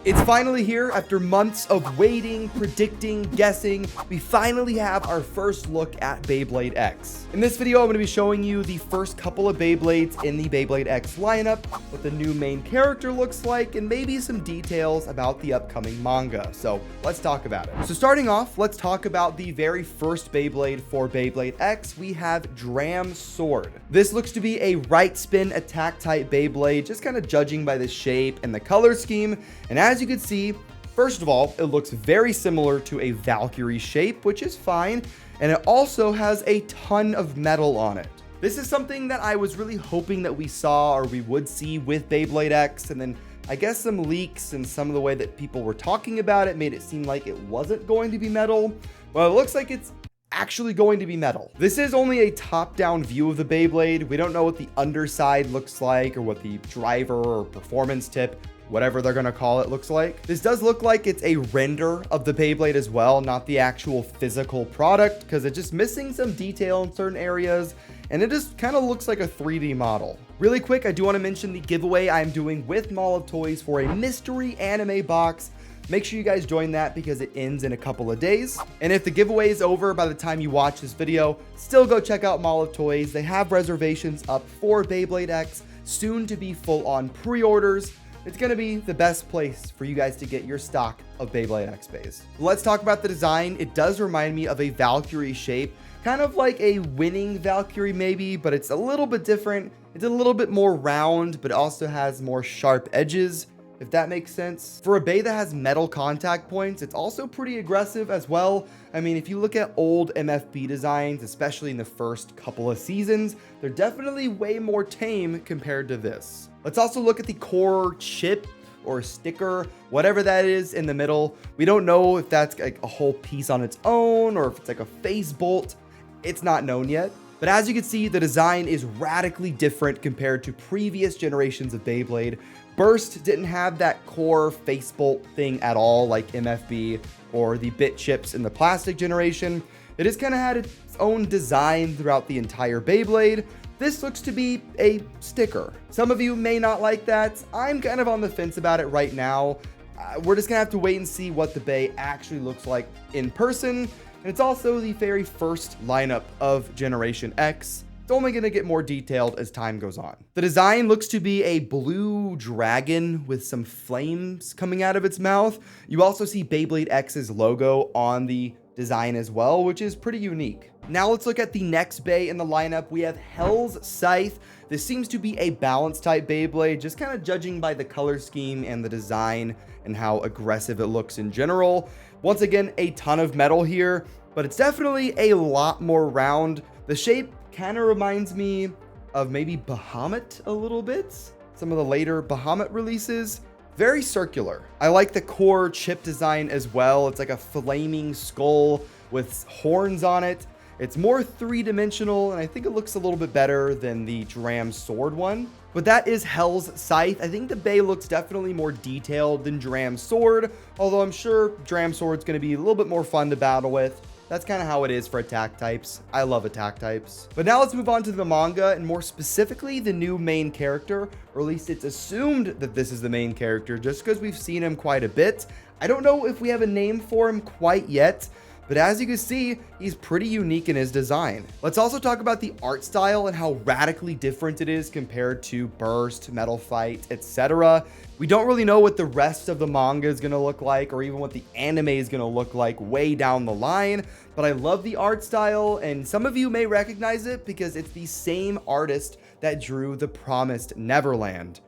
It's finally here. After months of waiting, predicting, guessing, we finally have our first look at Beyblade X. In this video, I'm going to be showing you the first couple of Beyblades in the Beyblade X lineup, what the new main character looks like, and maybe some details about the upcoming manga. So let's talk about it. So starting off, let's talk about the very first Beyblade for Beyblade X. We have Dran Sword. This looks to be a right spin attack type Beyblade, just kind of judging by the shape and the color scheme. And as you can see, first of all, it looks very similar to a Valkyrie shape, which is fine, and it also has a ton of metal on it. This is something that I was really hoping that we saw or we would see with Beyblade X, and then I guess some leaks and some of the way that people were talking about it made it seem like it wasn't going to be metal. Well, it looks like it's actually going to be metal. This is only a top-down view of the Beyblade. We don't know what the underside looks like or what the driver or performance tip, whatever they're gonna call it, looks like. This does look like it's a render of the Beyblade as well, not the actual physical product, because it's just missing some detail in certain areas, and it just kind of looks like a 3D model. Really quick, I do want to mention the giveaway I'm doing with Mall of Toys for a mystery anime box. Make sure you guys join that because it ends in a couple of days. And if the giveaway is over by the time you watch this video, still go check out Mall of Toys. They have reservations up for Beyblade X, soon to be full-on pre-orders. It's going to be the best place for you guys to get your stock of Beyblade X Beys. Let's talk about the design. It does remind me of a Valkyrie shape, kind of like a winning Valkyrie maybe, but it's a little bit different. It's a little bit more round, but also has more sharp edges, if that makes sense. For a Bey that has metal contact points, it's also pretty aggressive as well. I mean, if you look at old MFB designs, especially in the first couple of seasons, they're definitely way more tame compared to this. Let's also look at the core chip or sticker, whatever that is in the middle. We don't know if that's like a whole piece on its own or if it's like a face bolt. It's not known yet. But as you can see, the design is radically different compared to previous generations of Beyblade. Burst didn't have that core face bolt thing at all like MFB or the bit chips in the plastic generation. It just kind of had its own design throughout the entire Beyblade. This looks to be a sticker. Some of you may not like that. I'm kind of on the fence about it right now. We're just gonna have to wait and see what the Bey actually looks like in person. And it's also the very first lineup of Generation X. It's only going to get more detailed as time goes on. The design looks to be a blue dragon with some flames coming out of its mouth. You also see Beyblade X's logo on the design as well, which is pretty unique. Now let's look at the next Bey in the lineup. We have Hell's Scythe. This seems to be a balanced type Beyblade, just kind of judging by the color scheme and the design and how aggressive it looks in general. Once again, a ton of metal here, but it's definitely a lot more round. The shape kind of reminds me of maybe Bahamut a little bit. Some of the later Bahamut releases. Very circular. I like the core chip design as well. It's like a flaming skull with horns on it. It's more three-dimensional, and I think it looks a little bit better than the Dran Sword one. But that is Hell's Scythe. I think the Bey looks definitely more detailed than Dran Sword, although I'm sure Dran Sword's going to be a little bit more fun to battle with. That's kind of how it is for attack types. I love attack types. But now let's move on to the manga, and more specifically, the new main character, or at least it's assumed that this is the main character, just because we've seen him quite a bit. I don't know if we have a name for him quite yet, but as you can see, he's pretty unique in his design. Let's also talk about the art style and how radically different it is compared to Burst, Metal Fight, etc. We don't really know what the rest of the manga is going to look like, or even what the anime is going to look like way down the line, but I love the art style, and some of you may recognize it because it's the same artist that drew The Promised Neverland.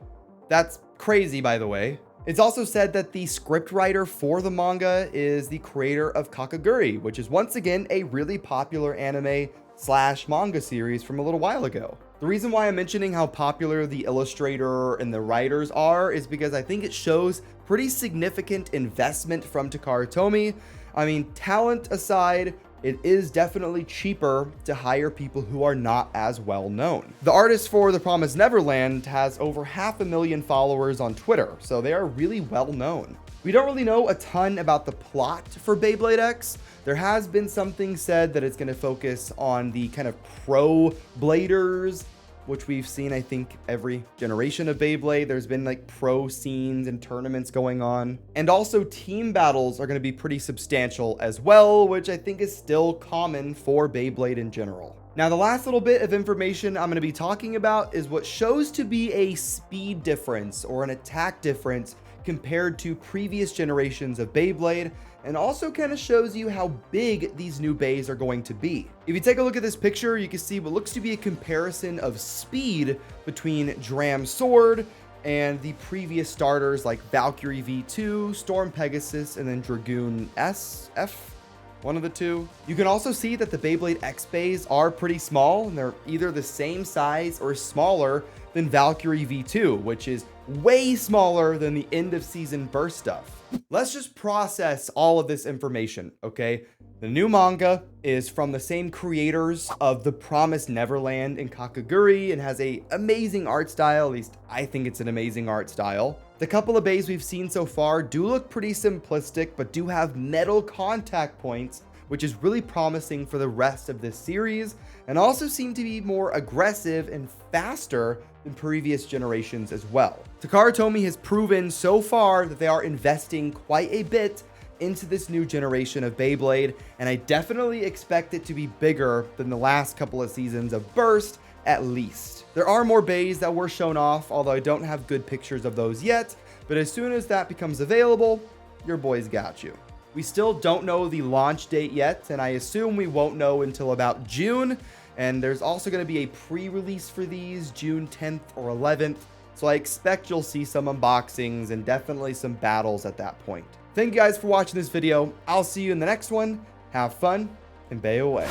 That's crazy, by the way. It's also said that the scriptwriter for the manga is the creator of Kakaguri, which is once again a really popular anime / manga series from a little while ago. The reason why I'm mentioning how popular the illustrator and the writers are is because I think it shows pretty significant investment from Takara Tomy. I mean, talent aside, it is definitely cheaper to hire people who are not as well known. The artist for The Promised Neverland has over 500,000 followers on Twitter, so they are really well known. We don't really know a ton about the plot for Beyblade X. There has been something said that it's going to focus on the kind of pro bladers which we've seen, I think, every generation of Beyblade. There's been like pro scenes and tournaments going on. And also team battles are going to be pretty substantial as well, which I think is still common for Beyblade in general. Now, the last little bit of information I'm going to be talking about is what shows to be a speed difference or an attack difference compared to previous generations of Beyblade, and also kind of shows you how big these new bays are going to be. If you take a look at this picture, you can see what looks to be a comparison of speed between Dran Sword and the previous starters like Valkyrie V2, Storm Pegasus, and then Dragoon SF. One of the two. You can also see that the Beyblade X Beys are pretty small, and they're either the same size or smaller than Valkyrie V2, which is way smaller than the end of season burst stuff. Let's just process all of this information, okay? The new manga is from the same creators of The Promised Neverland in Kakaguri and has an amazing art style. At least I think it's an amazing art style. The couple of bays we've seen so far do look pretty simplistic, but do have metal contact points, which is really promising for the rest of this series, and also seem to be more aggressive and faster than previous generations as well. Takara Tomy has proven so far that they are investing quite a bit into this new generation of Beyblade, and I definitely expect it to be bigger than the last couple of seasons of Burst, at least. There are more bays that were shown off, although I don't have good pictures of those yet, but as soon as that becomes available, your boys got you. We still don't know the launch date yet, and I assume we won't know until about June, and there's also going to be a pre-release for these June 10th or 11th, so I expect you'll see some unboxings and definitely some battles at that point. Thank you guys for watching this video. I'll see you in the next one. Have fun and bay away.